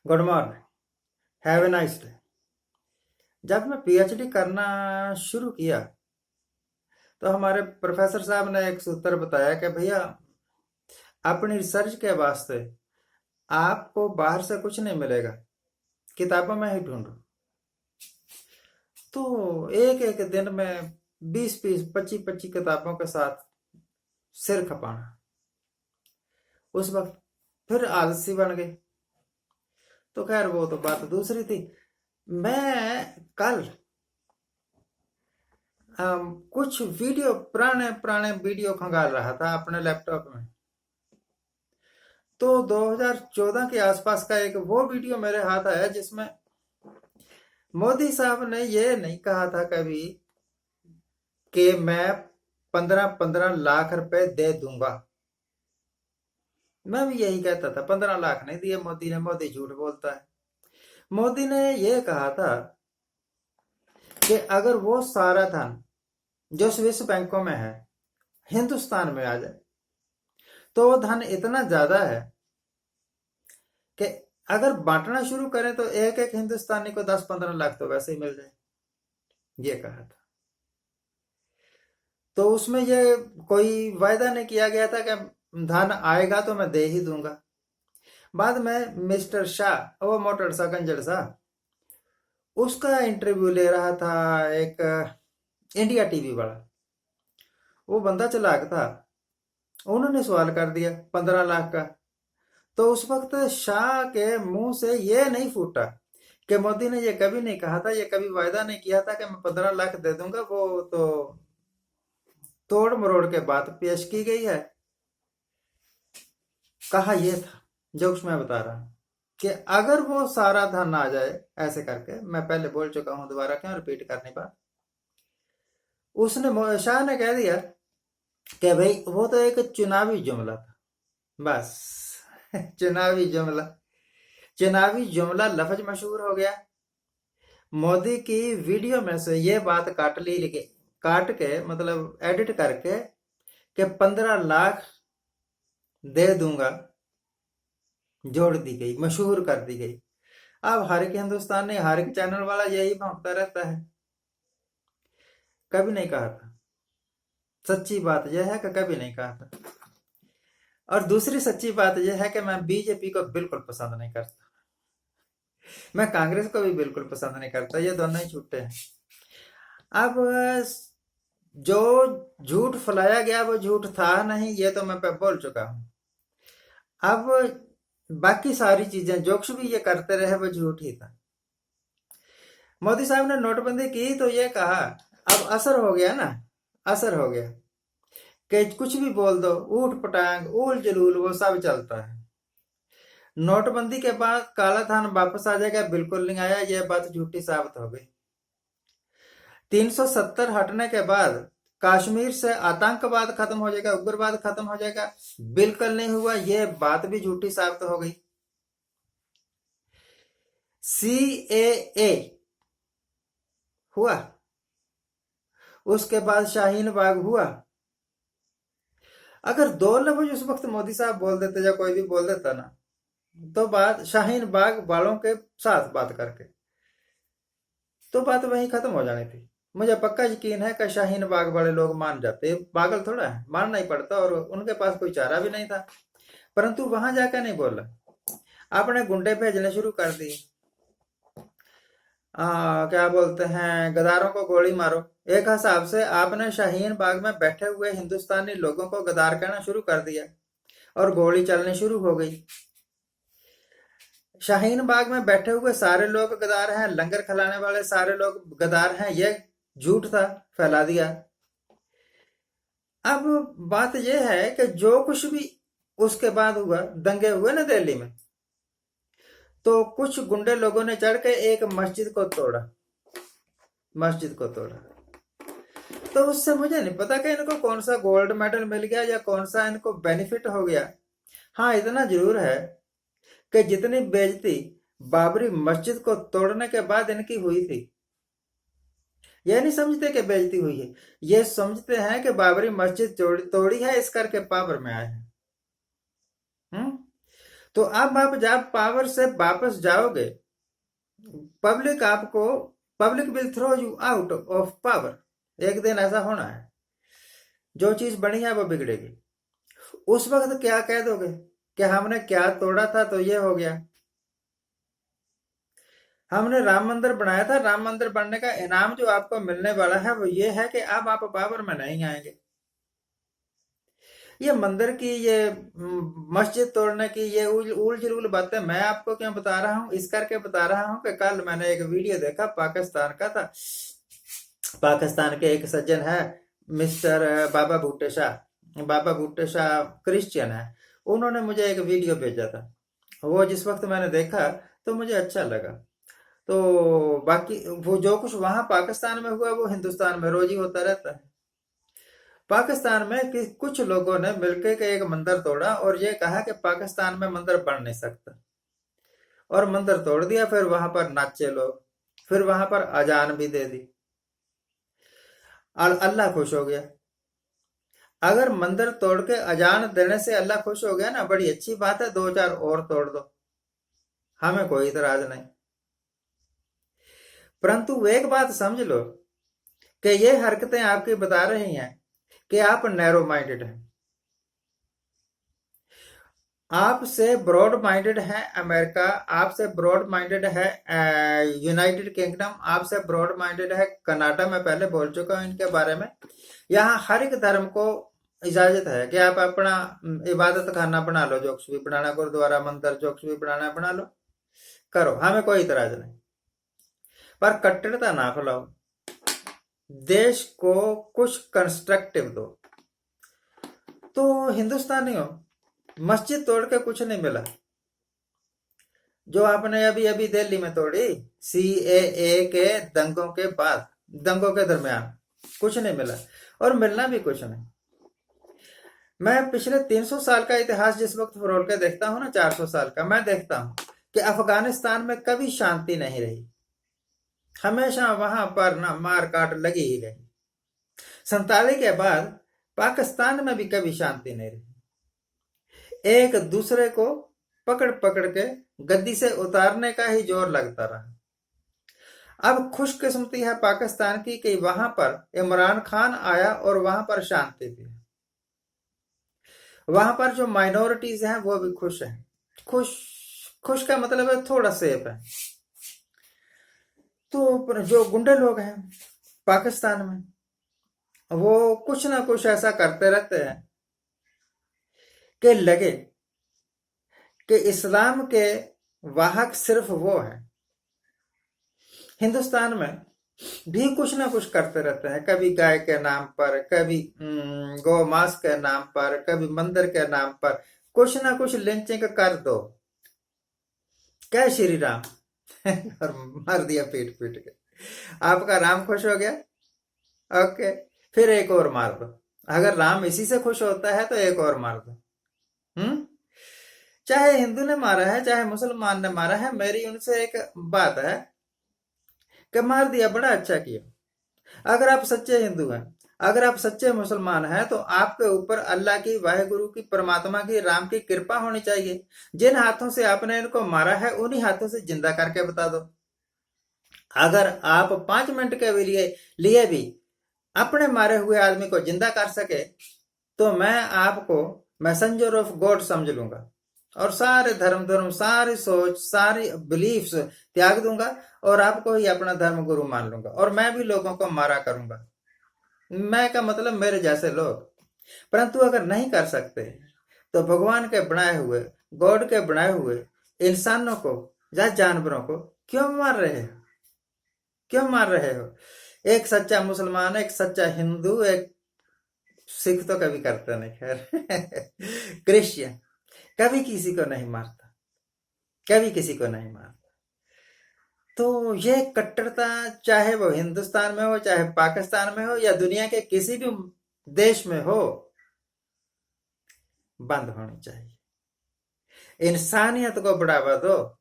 Good morning. Have a nice day. जब मैं PhD करना शुरू किया तो हमारे प्रोफेसर साहब ने एक सूत्र बताया कि भैया अपनी रिसर्च के वास्ते आपको बाहर से कुछ नहीं मिलेगा, किताबों में ही ढूंढो। तो एक एक दिन में 20-20 25-25 किताबों के साथ सिर खपाना, उस वक्त फिर आदत सी बन गई। तो खैर वो तो बात दूसरी थी। मैं कल कुछ वीडियो, पुराने पुराने वीडियो खंगाल रहा था अपने लैपटॉप में। तो 2014 के आसपास का एक वो वीडियो मेरे हाथ आया जिसमें मोदी साहब ने ये नहीं कहा था कभी कि मैं 15-15 लाख रुपए दे दूंगा। मैं भी यही कहता था, 15 लाख नहीं दिए मोदी ने, मोदी झूठ बोलता है। मोदी ने ये कहा था कि अगर वो सारा धन जो स्विस बैंकों में है हिंदुस्तान में आ जाए तो वो धन इतना ज्यादा है कि अगर बांटना शुरू करें तो एक एक हिंदुस्तानी को 10-15 लाख तो वैसे ही मिल जाए, ये कहा था। तो उसमें ये कोई वायदा नहीं किया गया था कि धन आएगा तो मैं दे ही दूंगा। बाद में मिस्टर शाह, वो मोटर सा गंजड़ सा, उसका इंटरव्यू ले रहा था एक इंडिया टीवी वाला। वो बंदा चालाक था, उन्होंने सवाल कर दिया 15 लाख का। तो उस वक्त शाह के मुंह से ये नहीं फूटा कि मोदी ने ये कभी नहीं कहा था, ये कभी वायदा नहीं किया था कि मैं 15 लाख दे दूंगा। वो तो तोड़ मरोड़ के बात पेश की गई है। कहा ये था जो कुछ मैं बता रहा हूं कि अगर वो सारा धन आ जाए, ऐसे करके, मैं पहले बोल चुका हूं, दोबारा क्यों रिपीट करने बात। उसने, शाह ने कह दिया कि भाई वो तो एक चुनावी जुमला था, बस। चुनावी जुमला, चुनावी जुमला लफ्ज मशहूर हो गया। मोदी की वीडियो में से ये बात काट ली, लेकिन काट के मतलब एडिट करके कि 15 लाख दे दूंगा, जोड़ दी गई, मशहूर कर दी गई। अब हर एक हिंदुस्तानी, हर एक चैनल वाला यही भौंकता रहता है। कभी नहीं कहा था, सच्ची बात यह है कि कभी नहीं कहा था। और दूसरी सच्ची बात यह है कि मैं बीजेपी को बिल्कुल पसंद नहीं करता, मैं कांग्रेस को भी बिल्कुल पसंद नहीं करता, ये दोनों ही झूठे हैं। अब जो झूठ फैलाया गया वो झूठ था नहीं, ये तो मैं बोल चुका हूं। अब बाकी सारी चीजें जो कुछ भी ये करते रहे वो झूठ ही था। मोदी साहब ने नोटबंदी की तो ये कहा, अब असर हो गया ना, असर हो गया कि कुछ भी बोल दो, ऊट पटांग ऊल जलूल वो सब चलता है। नोटबंदी के बाद काला धन वापस आ जाएगा, बिल्कुल नहीं आया, यह बात झूठी साबित हो गई। 370 हटने के बाद कश्मीर से आतंकवाद खत्म हो जाएगा, उग्रवाद खत्म हो जाएगा, बिल्कुल नहीं हुआ, यह बात भी झूठी साबित हो गई। CAA हुआ, उसके बाद शाहीन बाग हुआ। अगर दो लफ्ज उस वक्त मोदी साहब बोल देते या कोई भी बोल देता ना, तो बात शाहीन बाग वालों के साथ बात करके तो बात वहीं खत्म हो जानी थी। मुझे पक्का यकीन है कि शाहीन बाग वाले लोग मान जाते, पागल थोड़ा है, मानना ही पड़ता, और उनके पास कोई चारा भी नहीं था। परंतु वहां जाकर नहीं बोला, आपने गुंडे भेजने शुरू कर दिए। क्या बोलते हैं, गदारों को गोली मारो। एक हिसाब से आपने शाहीन बाग में बैठे हुए हिंदुस्तानी लोगों को गदार कहना शुरू कर दिया और गोली चलनी शुरू हो गई। शाहीन बाग में बैठे हुए सारे लोग गदार हैं, लंगर खिलाने वाले सारे लोग गदार हैं, ये झूठ था, फैला दिया। अब बात यह है कि जो कुछ भी उसके बाद हुआ, दंगे हुए ना दिल्ली में, तो कुछ गुंडे लोगों ने चढ़ के एक मस्जिद को तोड़ा, मस्जिद को तोड़ा। तो उससे मुझे नहीं पता कि इनको कौन सा गोल्ड मेडल मिल गया या कौन सा इनको बेनिफिट हो गया। हाँ, इतना जरूर है कि जितनी बेइज्जती बाबरी मस्जिद को तोड़ने के बाद इनकी हुई थी, ये नहीं समझते कि बेइज्जती हुई है, ये समझते हैं कि बाबरी मस्जिद तोड़ी है, इस करके पावर में आए हैं। तो अब आप जब पावर से वापस जाओगे, public will throw you out of power. एक दिन ऐसा होना है, जो चीज बनी है वो बिगड़ेगी। उस वक्त क्या कह दोगे कि हमने क्या तोड़ा था तो ये हो गया। हमने राम मंदिर बनाया था, राम मंदिर बनने का इनाम जो आपको मिलने वाला है वो ये है कि अब आप पावर में नहीं आएंगे। ये मंदिर की, ये मस्जिद तोड़ने की, ये उल जुल बातें मैं आपको क्यों बता रहा हूँ? इस करके बता रहा हूँ कि कल मैंने एक वीडियो देखा, पाकिस्तान का था। पाकिस्तान के एक सज्जन है, मिस्टर बाबा भुट्टो शाह। बाबा भुट्टो शाह क्रिश्चियन है। उन्होंने मुझे एक वीडियो भेजा था। वो जिस वक्त मैंने देखा तो मुझे अच्छा लगा। तो बाकी वो जो कुछ वहां पाकिस्तान में हुआ वो हिंदुस्तान में रोज ही होता रहता है। पाकिस्तान में कुछ लोगों ने मिलकर के एक मंदिर तोड़ा और ये कहा कि पाकिस्तान में मंदिर बन नहीं सकता, और मंदिर तोड़ दिया। फिर वहां पर नाचे लोग, फिर वहां पर अजान भी दे दी और अल्लाह खुश हो गया। अगर मंदिर तोड़ के अजान देने से अल्लाह खुश हो गया ना, बड़ी अच्छी बात है, दो चार और तोड़ दो, हमें कोई इतराज नहीं। परंतु एक बात समझ लो कि ये हरकतें आपकी बता रही हैं कि आप नैरो माइंडेड हैं। आपसे ब्रॉड माइंडेड है अमेरिका, आपसे ब्रॉड माइंडेड है यूनाइटेड किंगडम, आपसे ब्रॉड माइंडेड है कनाडा। मैं पहले बोल चुका हूं इनके बारे में। यहाँ हर एक धर्म को इजाजत है कि आप अपना इबादत खाना बना लो, जो कुछ भी बनाना, गुरुद्वारा मंदिर जो कुछ भी बनाना है बना लो, करो, हमें कोई इतराज नहीं। पर कट्टरता ना फैलाओ, देश को कुछ कंस्ट्रक्टिव दो। तो हिंदुस्तानियों, मस्जिद तोड़ के कुछ नहीं मिला। जो आपने अभी अभी दिल्ली में तोड़ी, CAA के दंगों के बाद, दंगों के दरमियान, कुछ नहीं मिला और मिलना भी कुछ नहीं। मैं पिछले 300 साल का इतिहास जिस वक्त फरोल के देखता हूं ना, 400 साल का, मैं देखता हूं कि अफगानिस्तान में कभी शांति नहीं रही। हमेशा वहां पर ना मार काट लगी ही रही। 47 के बाद पाकिस्तान में भी कभी शांति नहीं रही। एक दूसरे को पकड़ पकड़ के गद्दी से उतारने का ही जोर लगता रहा। अब खुशकिस्मती है पाकिस्तान की कि वहां पर इमरान खान आया और वहां पर शांति थी। वहां पर जो माइनॉरिटीज हैं वो भी खुश हैं। खुश खुश का मतलब है थोड़ा सेफ है। तो जो गुंडे लोग हैं पाकिस्तान में, वो कुछ ना कुछ ऐसा करते रहते हैं कि लगे कि इस्लाम के वाहक सिर्फ वो है। हिंदुस्तान में भी कुछ ना कुछ करते रहते हैं, कभी गाय के नाम पर, कभी गौ मांस के नाम पर, कभी मंदिर के नाम पर कुछ ना कुछ लिंचिंग कर दो। क्या श्री राम और मार दिया पीट पीट के। आपका राम खुश हो गया, ओके, फिर एक और मार दो। अगर राम इसी से खुश होता है तो एक और मार दो। चाहे हिंदू ने मारा है चाहे मुसलमान ने मारा है, मेरी उनसे एक बात है कि मार दिया, बड़ा अच्छा किया। अगर आप सच्चे हिंदू हैं, अगर आप सच्चे मुसलमान हैं, तो आपके ऊपर अल्लाह की, वाहेगुरु की, परमात्मा की, राम की कृपा होनी चाहिए। जिन हाथों से आपने इनको मारा है उन्हीं हाथों से जिंदा करके बता दो। अगर आप 5 मिनट के लिए भी अपने मारे हुए आदमी को जिंदा कर सके तो मैं आपको मैसेंजर ऑफ गॉड समझ लूंगा और सारे धर्म सारी सोच, सारी बिलीफ्स त्याग दूंगा और आपको ही अपना धर्म गुरु मान लूंगा और मैं भी लोगों को मारा करूंगा। मैं का मतलब मेरे जैसे लोग। परंतु अगर नहीं कर सकते तो भगवान के बनाए हुए, गॉड के बनाए हुए इंसानों को या जानवरों को क्यों मार रहे हो? क्यों मार रहे हो? एक सच्चा मुसलमान, एक सच्चा हिंदू, एक सिख तो कभी करता नहीं, खैर क्रिश्चियन कभी किसी को नहीं मारता, कभी किसी को नहीं मारता। तो ये कट्टरता चाहे वो हिंदुस्तान में हो, चाहे पाकिस्तान में हो, या दुनिया के किसी भी देश में हो, बंद होनी चाहिए। इंसानियत को बढ़ावा दो,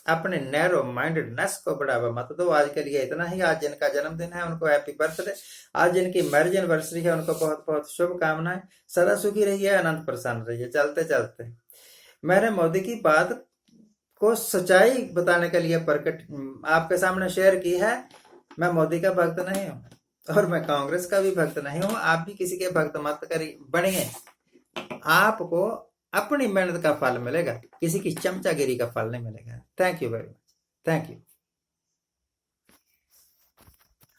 अपने नैरो माइंडेडनेस को बढ़ावा मत दो। आज के लिए इतना ही। आज जिनका जन्मदिन है उनको हैप्पी बर्थडे, आज जिनकी मैरिज एनिवर्सरी है उनको बहुत बहुत शुभकामनाएं। सदा सुखी रहिए, आनंद प्रसन्न रहिए। चलते चलते मैंने मोदी की बात को सच्चाई बताने के लिए प्रकट आपके सामने शेयर की है। मैं मोदी का भक्त नहीं हूं और मैं कांग्रेस का भी भक्त नहीं हूं। आप भी किसी के भक्त मत करिए बनिए। आपको अपनी मेहनत का फल मिलेगा, किसी की चमचागिरी का फल नहीं मिलेगा। Thank you very much. Thank you.